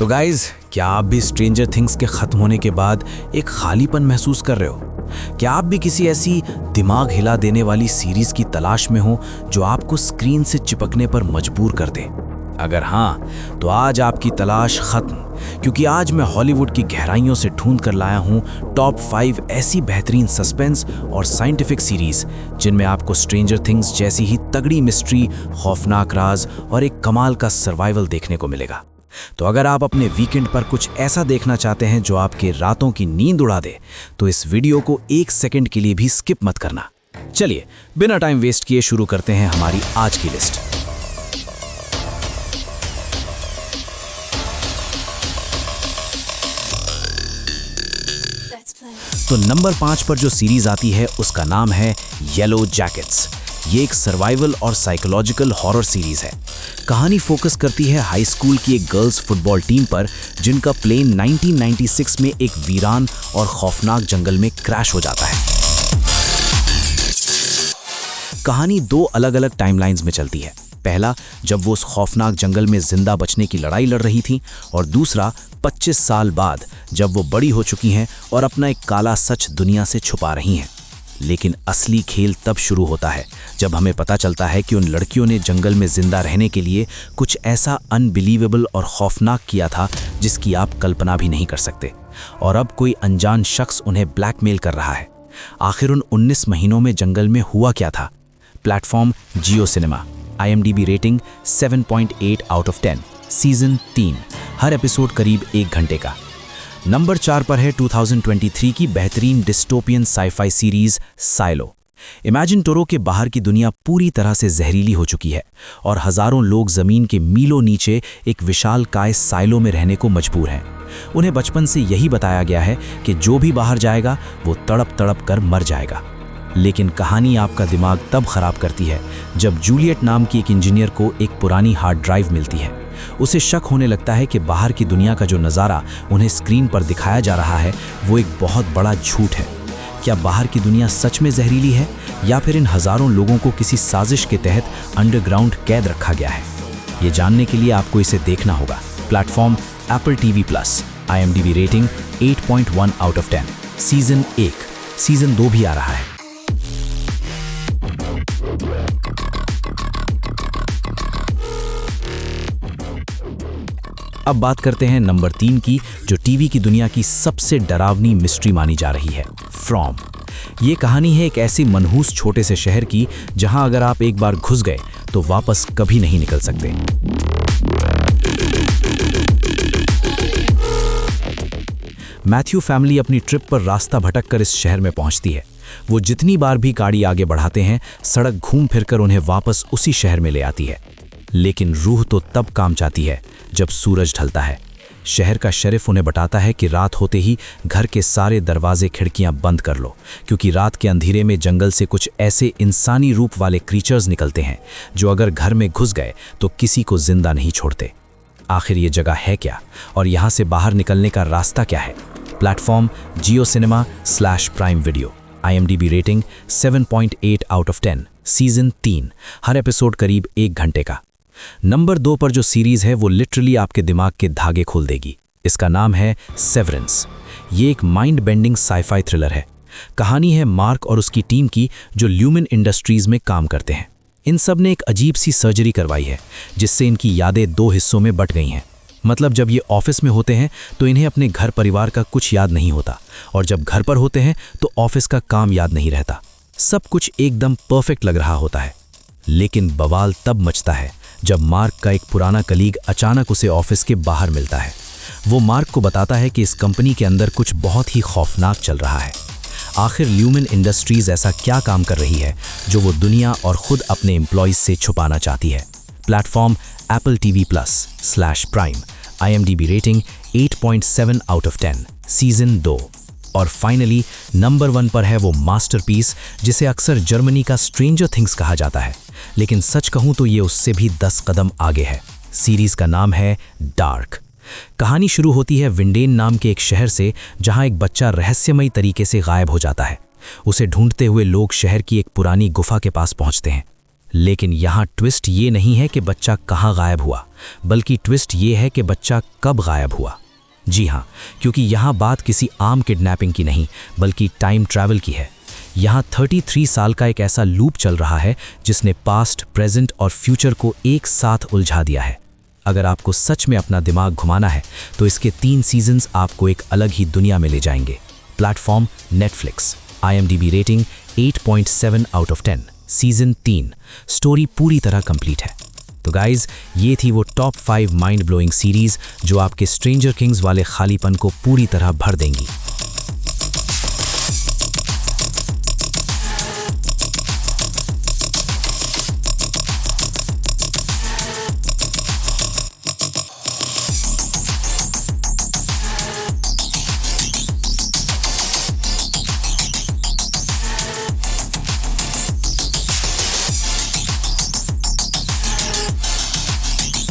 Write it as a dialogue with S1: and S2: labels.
S1: तो गाइज, क्या आप भी स्ट्रेंजर थिंग्स के खत्म होने के बाद एक खालीपन महसूस कर रहे हो? क्या आप भी किसी ऐसी दिमाग हिला देने वाली सीरीज की तलाश में हो जो आपको स्क्रीन से चिपकने पर मजबूर कर दे? अगर हाँ, तो आज आपकी तलाश खत्म, क्योंकि आज मैं हॉलीवुड की गहराइयों से ढूंढ कर लाया हूँ टॉप 5 ऐसी बेहतरीन सस्पेंस और साइंटिफिक सीरीज जिनमें आपको स्ट्रेंजर थिंग्स जैसी ही तगड़ी मिस्ट्री, खौफनाक राज और एक कमाल का सर्वाइवल देखने को मिलेगा। तो अगर आप अपने वीकेंड पर कुछ ऐसा देखना चाहते हैं जो आपके रातों की नींद उड़ा दे, तो इस वीडियो को 1 सेकंड के लिए भी स्किप मत करना। चलिए, बिना टाइम वेस्ट किए शुरू करते हैं हमारी आज की लिस्ट। तो नंबर 5 पर जो सीरीज आती है उसका नाम है येलो जैकेट्स। ये एक सर्वाइवल और साइकोलॉजिकल हॉरर सीरीज है। कहानी फोकस करती है हाई स्कूल की एक गर्ल्स फुटबॉल टीम पर जिनका प्लेन 1996 में एक वीरान और खौफनाक जंगल में क्रैश हो जाता है। कहानी 2 अलग-अलग टाइमलाइंस में चलती है। पहला, जब वो उस खौफनाक जंगल में जिंदा बचने की लड़ाई लड़ रही थी, और दूसरा 25 साल बाद जब वो बड़ी हो चुकी हैं और अपना एक काला सच दुनिया से छुपा रही हैं। लेकिन असली खेल तब शुरू होता है जब हमें पता चलता है कि उन लड़कियों ने जंगल में जिंदा रहने के लिए कुछ ऐसा अनबिलीवेबल और खौफनाक किया था जिसकी आप कल्पना भी नहीं कर सकते, और अब कोई अनजान शख्स उन्हें ब्लैकमेल कर रहा है। आखिर उन 19 महीनों में जंगल में हुआ क्या था? Platform Jio cinema. IMDb rating 7.8 out of 10। Season 3। Her episode करीब 1 घंटे का। नंबर 4 पर है 2023 की बेहतरीन dystopian scifi series Silo. Imagine टोरो के बाहर की दुनिया पूरी तरह से जहरीली हो चुकी है और हजारों लोग जमीन के मीलों नीचे एक विशालकाय साइलो में रहने को मजबूर हैं। उन्हें बचपन से यही बताया गया है कि जो भी बाहर जाएगा वो तड़प तड़प कर मर जाएगा। लेकिन कहानी आपका दिमाग तब खराब करती है जब जूलियट नाम की एक इंजीनियर को एक पुरानी हार्ड ड्राइव मिलती है। उसे शक होने लगता है कि बाहर की दुनिया का जो नज़ारा उन्हें स्क्रीन पर दिखाया जा रहा है वो एक बहुत बड़ा झूठ है। क्या बाहर की दुनिया सच में जहरीली है, या फिर इन हज़ारों लोगों को किसी साजिश के तहत अंडरग्राउंड कैद रखा गया है? ये जानने के लिए आपको इसे देखना होगा। Platform Apple TV+। IMDb rating 8.1 out of 10। Season 1। Season 2 भी आ रहा है। अब बात करते हैं नंबर 3 की, जो टीवी की दुनिया की सबसे डरावनी मिस्ट्री मानी जा रही है, फ्रॉम। ये कहानी है एक ऐसे मनहूस छोटे से शहर की जहां अगर आप एक बार घुस गए तो वापस कभी नहीं निकल सकते। मैथ्यू फैमिली अपनी ट्रिप पर रास्ता भटककर इस शहर में पहुंचती है। वो जितनी बार भी गाड़ी आगे बढ़ाते हैं, सड़क घूम फिरकर उन्हें वापस उसी शहर में ले आती है। लेकिन रूह तो तब काम चाहती है जब सूरज ढलता है। शहर का शरीफ उन्हें बताता है कि रात होते ही घर के सारे दरवाजे खिड़कियां बंद कर लो, क्योंकि रात के अंधेरे में जंगल से कुछ ऐसे इंसानी रूप वाले क्रीचर्स निकलते हैं जो अगर घर में घुस गए तो किसी को जिंदा नहीं छोड़ते। आखिर ये जगह है क्या, और यहाँ से बाहर निकलने का रास्ता क्या है? Platform Jio cinema / prime video. IMDb rating 7.8 out of 10। Season 3। Her episode करीब 1 घंटे का। नंबर 2 पर जो सीरीज है वो लिटरली आपके दिमाग के धागे खोल देगी। इसका नाम है सेवरेंस। ये एक माइंड बेंडिंग साइफाई थ्रिलर है। कहानी है मार्क और उसकी टीम की जो ल्यूमिन इंडस्ट्रीज में काम करते हैं। इन सब ने एक अजीब सी सर्जरी करवाई है जिससे इनकी यादें 2 हिस्सों में बट गई हैं। मतलब जब ये ऑफिस में होते हैं तो इन्हें अपने घर परिवार का कुछ याद नहीं होता, और जब घर पर होते हैं तो ऑफिस का काम याद नहीं रहता। सब कुछ एकदम परफेक्ट लग रहा होता है। लेकिन बवाल तब मचता है जब मार्क का एक पुराना कलीग अचानक उसे ऑफिस के बाहर मिलता है। वो मार्क को बताता है कि इस कंपनी के अंदर कुछ बहुत ही खौफनाक चल रहा है। आखिर ल्यूमिन इंडस्ट्रीज ऐसा क्या काम कर रही है जो वो दुनिया और खुद अपने एम्प्लॉइज से छुपाना चाहती है? Platform Apple TV+ / prime. IMDb rating 8.7 out of 10। Season 2। और फाइनली नंबर 1 पर है वो मास्टरपीस जिसे अक्सर जर्मनी का स्ट्रेंजर थिंग्स कहा जाता है, लेकिन सच कहूं तो ये उससे भी 10 कदम आगे है। सीरीज का नाम है डार्क। कहानी शुरू होती है विंडेन नाम के एक शहर से जहां एक बच्चा रहस्यमयी तरीके से गायब हो जाता है। उसे ढूंढते हुए लोग शहर की एक पुरानी गुफा के पास पहुंचते हैं। लेकिन यहाँ ट्विस्ट ये नहीं है कि बच्चा कहाँ गायब हुआ, बल्कि ट्विस्ट ये है कि बच्चा कब गायब हुआ। जी हाँ, क्योंकि यहाँ बात किसी आम किडनैपिंग की नहीं, बल्कि टाइम ट्रैवल की है। यहाँ 33 साल का एक ऐसा लूप चल रहा है जिसने पास्ट, प्रेजेंट और फ्यूचर को एक साथ उलझा दिया है। अगर आपको सच में अपना दिमाग घुमाना है तो इसके 3 सीजन्स आपको एक अलग ही दुनिया में ले जाएंगे। Platform Netflix. IMDb rating 8.7 out of 10। Season 3। Story पूरी तरह कंप्लीट है। तो गाइज, ये थी वो टॉप 5 माइंड ब्लोइंग सीरीज जो आपके स्ट्रेंजर थिंग्स वाले खालीपन को पूरी तरह भर देंगी।